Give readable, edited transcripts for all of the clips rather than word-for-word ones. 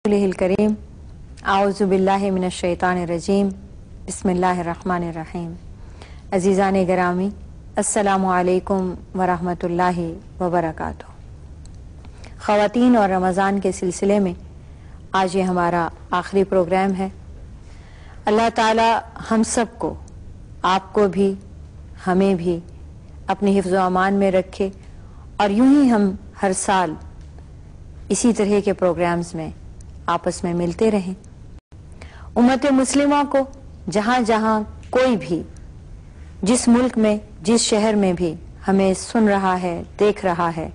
الکریم اعوذ باللہ من الشیطان الرجیم بسم اللہ الرحمن الرحیم۔ عزیزان گرامی، السلام علیکم ورحمۃ اللہ وبرکاتہ۔ خواتین اور رمضان کے سلسلے میں آج یہ ہمارا آخری پروگرام ہے۔ اللہ تعالی ہم سب کو، آپ کو بھی، ہمیں بھی اپنے حفظ و امان میں رکھے، اور یوں ہی ہم ہر سال اسی طرح کے پروگرامز میں آپس میں ملتے رہیں۔ امت مسلمہ کو جہاں جہاں کوئی بھی، جس ملک میں، جس شہر میں بھی ہمیں سن رہا ہے، دیکھ رہا ہے،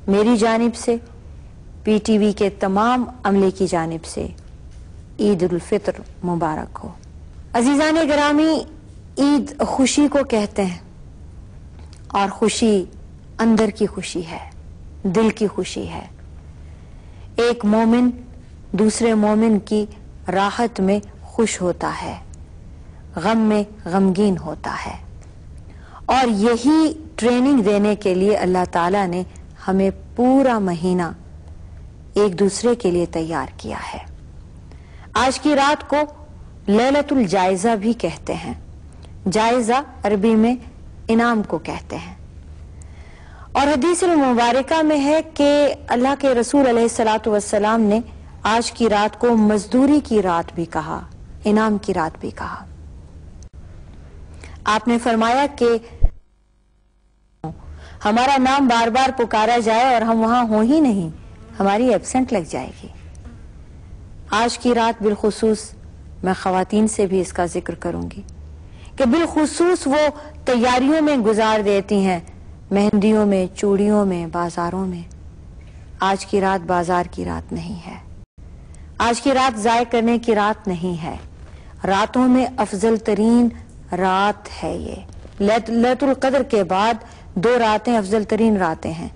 میری جانب سے، پی ٹی وی کے تمام عملے کی جانب سے عید الفطر مبارک ہو۔ عزیزان گرامی، عید خوشی کو کہتے ہیں، اور خوشی اندر کی خوشی ہے، دل کی خوشی ہے۔ ایک مومن دوسرے مومن کی راحت میں خوش ہوتا ہے، غم میں غمگین ہوتا ہے، اور یہی ٹریننگ دینے کے لیے اللہ تعالیٰ نے ہمیں پورا مہینہ ایک دوسرے کے لیے تیار کیا ہے۔ آج کی رات کو لیلۃ الجائزہ بھی کہتے ہیں۔ جائزہ عربی میں انعام کو کہتے ہیں، اور حدیث المبارکہ میں ہے کہ اللہ کے رسول علیہ الصلوۃ والسلام نے آج کی رات کو مزدوری کی رات بھی کہا، انعام کی رات بھی کہا۔ آپ نے فرمایا کہ ہمارا نام بار بار پکارا جائے اور ہم وہاں ہوں ہی نہیں، ہماری ایبسنٹ لگ جائے گی۔ آج کی رات بالخصوص میں خواتین سے بھی اس کا ذکر کروں گی کہ بالخصوص وہ تیاریوں میں گزار دیتی ہیں، مہندیوں میں، چوڑیوں میں، بازاروں میں۔ آج کی رات بازار کی رات نہیں ہے، آج کی رات ضائع کرنے کی رات نہیں ہے۔ راتوں میں افضل ترین رات ہے یہ۔ لیلۃ القدر کے بعد 2 راتیں افضل ترین راتیں ہیں،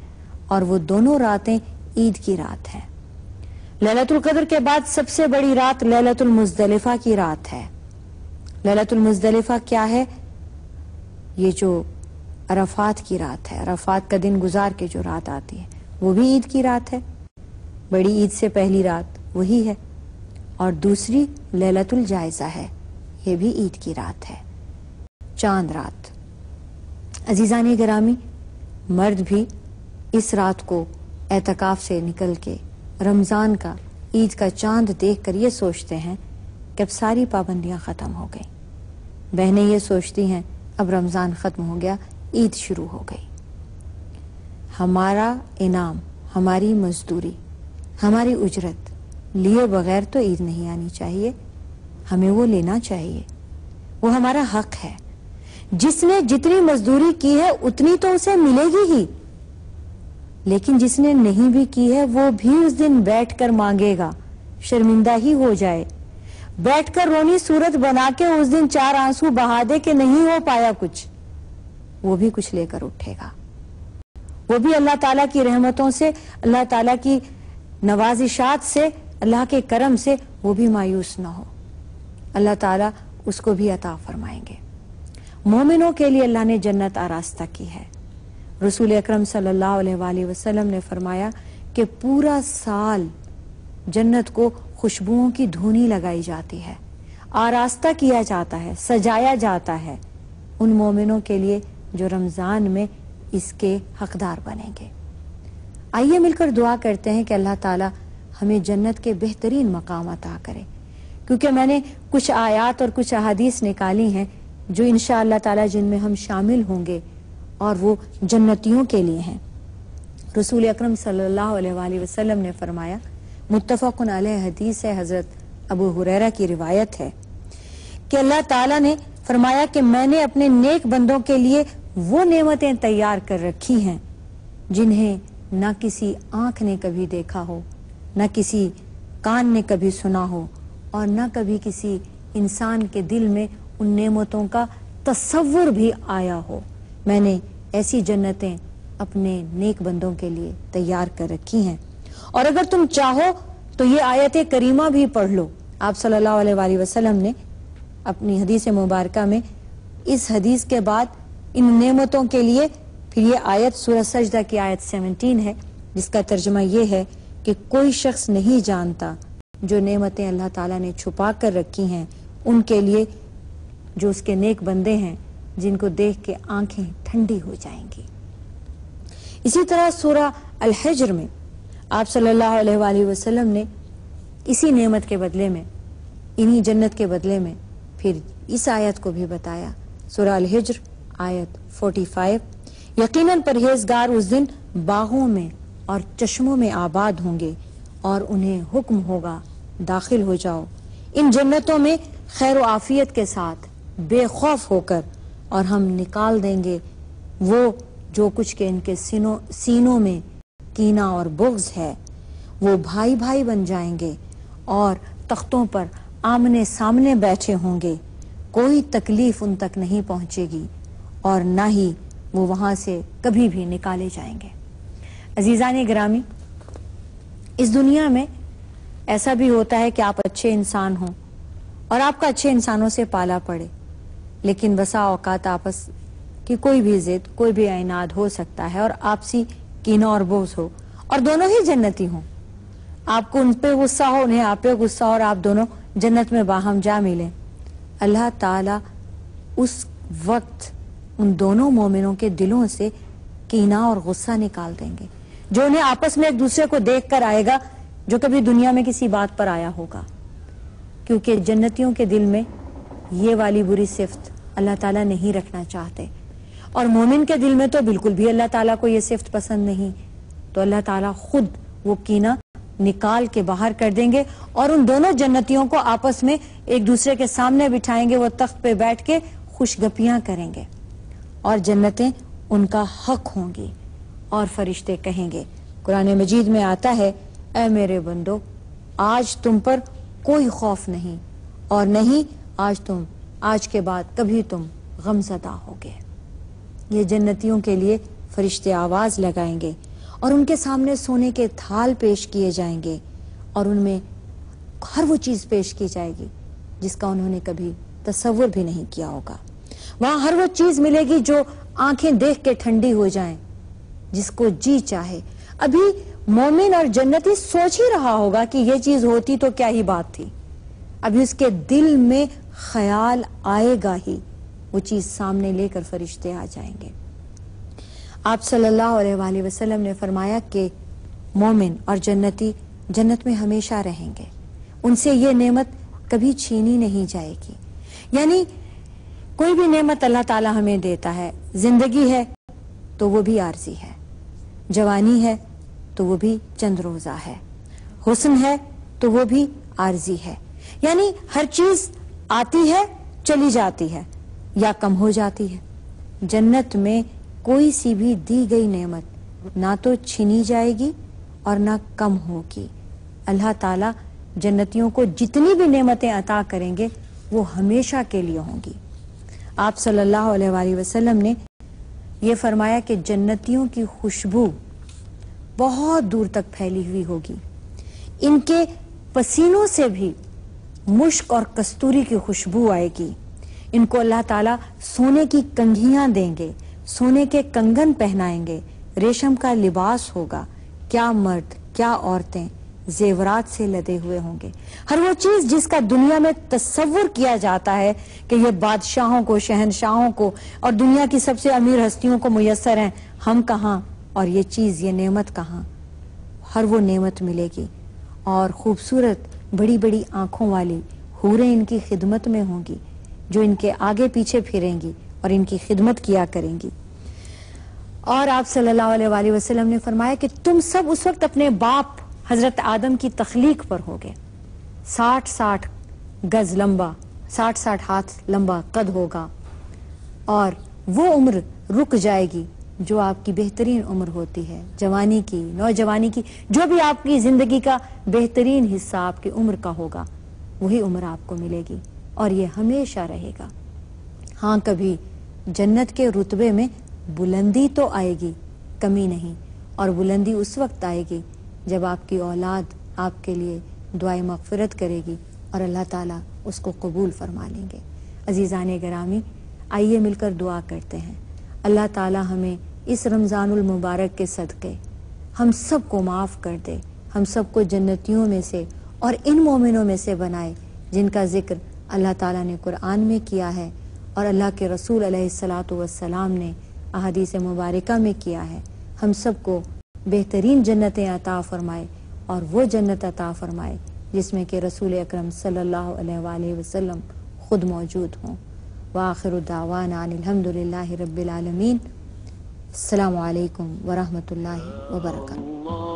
اور وہ دونوں راتیں عید کی رات ہیں۔ لیلۃ القدر کے بعد سب سے بڑی رات لیلۃ المزدلفہ کی رات ہے۔ لیلۃ المزدلفہ کیا ہے؟ یہ جو عرفات کی رات ہے، عرفات کا دن گزار کے جو رات آتی ہے، وہ بھی عید کی رات ہے۔ بڑی عید سے پہلی رات وہی ہے، اور دوسری لیلۃ الجائزہ ہے، یہ بھی عید کی رات ہے، چاند رات۔ عزیزان گرامی، مرد بھی اس رات کو اعتکاف سے نکل کے رمضان کا، عید کا چاند دیکھ کر یہ سوچتے ہیں کہ اب ساری پابندیاں ختم ہو گئی۔ بہنیں یہ سوچتی ہیں اب رمضان ختم ہو گیا، عید شروع ہو گئی۔ ہمارا انعام، ہماری مزدوری، ہماری اجرت لیے بغیر تو عید نہیں آنی چاہیے، ہمیں وہ لینا چاہیے، وہ ہمارا حق ہے۔ جس نے جتنی مزدوری کی ہے اتنی تو اسے ملے گی ہی، لیکن جس نے نہیں بھی کی ہے وہ بھی اس دن بیٹھ کر مانگے گا، شرمندہ ہی ہو جائے، بیٹھ کر رونی صورت بنا کے اس دن 4 آنسو بہا دے کہ نہیں ہو پایا کچھ، وہ بھی کچھ لے کر اٹھے گا۔ وہ بھی اللہ تعالیٰ کی رحمتوں سے، اللہ تعالیٰ کی نوازشات سے، اللہ کے کرم سے وہ بھی مایوس نہ ہو، اللہ تعالیٰ اس کو بھی عطا فرمائیں گے۔ مومنوں کے لیے اللہ نے جنت آراستہ کی ہے۔ رسول اکرم صلی اللہ علیہ وآلہ وسلم نے فرمایا کہ پورا سال جنت کو خوشبوؤں کی دھونی لگائی جاتی ہے، آراستہ کیا جاتا ہے، سجایا جاتا ہے ان مومنوں کے لیے جو رمضان میں اس کے حقدار بنیں گے۔ آئیے مل کر دعا کرتے ہیں کہ اللہ تعالیٰ ہمیں جنت کے بہترین مقام عطا کرے، کیونکہ میں نے کچھ آیات اور کچھ احادیث نکالی ہیں جو انشاءاللہ تعالیٰ جن میں ہم شامل ہوں گے، اور وہ جنتیوں کے لیے ہیں۔ رسول اکرم صلی اللہ علیہ وآلہ وسلم نے فرمایا، متفق علیہ حدیث ہے، حضرت ابو ہریرہ کی روایت ہے کہ اللہ تعالیٰ نے فرمایا کہ میں نے اپنے نیک بندوں کے لیے وہ نعمتیں تیار کر رکھی ہیں جنہیں نہ کسی آنکھ نے کبھی دیکھا ہو، نہ کسی کان نے کبھی سنا ہو، اور نہ کبھی کسی انسان کے دل میں ان نعمتوں کا تصور بھی آیا ہو۔ میں نے ایسی جنتیں اپنے نیک بندوں کے لیے تیار کر رکھی ہیں۔ اور اگر تم چاہو تو یہ آیت کریمہ بھی پڑھ لو۔ آپ صلی اللہ علیہ وآلہ وسلم نے اپنی حدیث مبارکہ میں اس حدیث کے بعد ان نعمتوں کے لیے پھر یہ آیت سورہ سجدہ کی آیت 17 ہے، جس کا ترجمہ یہ ہے کہ کوئی شخص نہیں جانتا جو نعمتیں اللہ تعالیٰ نے چھپا کر رکھی ہیں ان کے لیے جو اس کے نیک بندے ہیں جن کو دیکھ کے آنکھیں ٹھنڈی ہو جائیں گی۔ اسی طرح سورہ الحجر میں آپ صلی اللہ علیہ وآلہ وسلم نے اسی نعمت کے بدلے میں، انہی جنت کے بدلے میں پھر اس آیت کو بھی بتایا۔ سورہ الحجر آیت 45، یقیناً پرہیزگار اس دن باغوں میں اور چشموں میں آباد ہوں گے اور انہیں حکم ہوگا داخل ہو جاؤ ان جنتوں میں خیر و عافیت کے ساتھ بے خوف ہو کر، اور ہم نکال دیں گے وہ جو کچھ کہ ان کے سینوں میں کینہ اور بغض ہے۔ وہ بھائی بھائی بن جائیں گے اور تختوں پر آمنے سامنے بیٹھے ہوں گے، کوئی تکلیف ان تک نہیں پہنچے گی اور نہ ہی وہ وہاں سے کبھی بھی نکالے جائیں گے۔ عزیزان گرامی، اس دنیا میں ایسا بھی ہوتا ہے کہ آپ اچھے انسان ہوں اور آپ کا اچھے انسانوں سے پالا پڑے، لیکن بسا اوقات آپس کی کوئی بھی ضد، کوئی بھی عناد ہو سکتا ہے اور آپسی کینہ اور بغض ہو، اور دونوں ہی جنتی ہوں، آپ کو ان پہ غصہ ہو، انہیں آپ پہ غصہ ہو، اور آپ دونوں جنت میں باہم جا ملیں۔ اللہ تعالیٰ اس وقت ان دونوں مومنوں کے دلوں سے کینہ اور غصہ نکال دیں گے، جو انہیں آپس میں ایک دوسرے کو دیکھ کر آئے گا جو کبھی دنیا میں کسی بات پر آیا ہوگا، کیونکہ جنتیوں کے دل میں یہ والی بری صفت اللہ تعالیٰ نہیں رکھنا چاہتے، اور مومن کے دل میں تو بالکل بھی اللہ تعالیٰ کو یہ صفت پسند نہیں، تو اللہ تعالیٰ خود وہ کینہ نکال کے باہر کر دیں گے اور ان دونوں جنتیوں کو آپس میں ایک دوسرے کے سامنے بٹھائیں گے، وہ تخت پہ بیٹھ کے خوش گپیاں کریں گے اور جنتیں ان کا حق ہوں گی، اور فرشتے کہیں گے، قرآن مجید میں آتا ہے، اے میرے بندو آج تم پر کوئی خوف نہیں اور نہیں آج کے بعد کبھی تم غم زدہ ہوگے۔ یہ جنتیوں کے لیے فرشتے آواز لگائیں گے اور ان کے سامنے سونے کے تھال پیش کیے جائیں گے اور ان میں ہر وہ چیز پیش کی جائے گی جس کا انہوں نے کبھی تصور بھی نہیں کیا ہوگا۔ وہاں ہر وہ چیز ملے گی جو آنکھیں دیکھ کے ٹھنڈی ہو جائیں، جس کو جی چاہے۔ ابھی مومن اور جنتی سوچ ہی رہا ہوگا کہ یہ چیز ہوتی تو کیا ہی بات تھی، ابھی اس کے دل میں خیال آئے گا ہی، وہ چیز سامنے لے کر فرشتے آ جائیں گے۔ آپ صلی اللہ علیہ وآلہ وسلم نے فرمایا کہ مومن اور جنتی جنت میں ہمیشہ رہیں گے، ان سے یہ نعمت کبھی چھینی نہیں جائے گی۔ یعنی کوئی بھی نعمت اللہ تعالی ہمیں دیتا ہے، زندگی ہے تو وہ بھی عارضی ہے، جوانی ہے تو وہ بھی چند روزہ ہے، حسن ہے تو وہ بھی عارضی ہے، یعنی ہر چیز آتی ہے چلی جاتی ہے یا کم ہو جاتی ہے۔ جنت میں کوئی سی بھی دی گئی نعمت نہ تو چھینی جائے گی اور نہ کم ہوگی۔ اللہ تعالیٰ جنتیوں کو جتنی بھی نعمتیں عطا کریں گے وہ ہمیشہ کے لیے ہوں گی۔ آپ صلی اللہ علیہ وآلہ وسلم نے یہ فرمایا کہ جنتیوں کی خوشبو بہت دور تک پھیلی ہوئی ہوگی، ان کے پسینوں سے بھی مشک اور کستوری کی خوشبو آئے گی، ان کو اللہ تعالیٰ سونے کی کنگھیاں دیں گے، سونے کے کنگن پہنائیں گے، ریشم کا لباس ہوگا، کیا مرد کیا عورتیں زیورات سے لدے ہوئے ہوں گے۔ ہر وہ چیز جس کا دنیا میں تصور کیا جاتا ہے کہ یہ بادشاہوں کو، شہنشاہوں کو اور دنیا کی سب سے امیر ہستیوں کو میسر ہیں، ہم کہاں اور یہ چیز، یہ نعمت کہاں؟ ہر وہ نعمت ملے گی، اور خوبصورت بڑی بڑی آنکھوں والی حوریں ان کی خدمت میں ہوں گی، جو ان کے آگے پیچھے پھریں گی اور ان کی خدمت کیا کریں گی۔ اور آپ صلی اللہ علیہ وآلہ وسلم نے فرمایا کہ تم سب اس وقت اپنے باپ حضرت آدم کی تخلیق پر ہوگے، 60 گز لمبا، 60 ہاتھ لمبا قد ہوگا، اور وہ عمر رک جائے گی جو آپ کی بہترین عمر ہوتی ہے، جوانی کی، نوجوانی کی، جو بھی آپ کی زندگی کا بہترین حصہ آپ کی عمر کا ہوگا وہی عمر آپ کو ملے گی، اور یہ ہمیشہ رہے گا۔ ہاں کبھی جنت کے رتبے میں بلندی تو آئے گی، کمی نہیں، اور بلندی اس وقت آئے گی جب آپ کی اولاد آپ کے لیے دعائے مغفرت کرے گی اور اللہ تعالیٰ اس کو قبول فرما لیں گے۔ عزیزان گرامی، آئیے مل کر دعا کرتے ہیں، اللہ تعالیٰ ہمیں اس رمضان المبارک کے صدقے ہم سب کو معاف کر دے، ہم سب کو جنتیوں میں سے اور ان مومنوں میں سے بنائے جن کا ذکر اللہ تعالیٰ نے قرآن میں کیا ہے اور اللہ کے رسول علیہ الصلاۃ والسلام نے احادیث مبارکہ میں کیا ہے. ہم سب کو بہترین جنتیں عطا فرمائے اور وہ جنت عطا فرمائے جس میں کہ رسول اکرم صلی اللہ علیہ وآلہ وسلم خود موجود ہوں. وآخر دعوانا ان الحمد للہ رب العالمین. السلام علیکم ورحمۃ اللہ وبرکاتہ.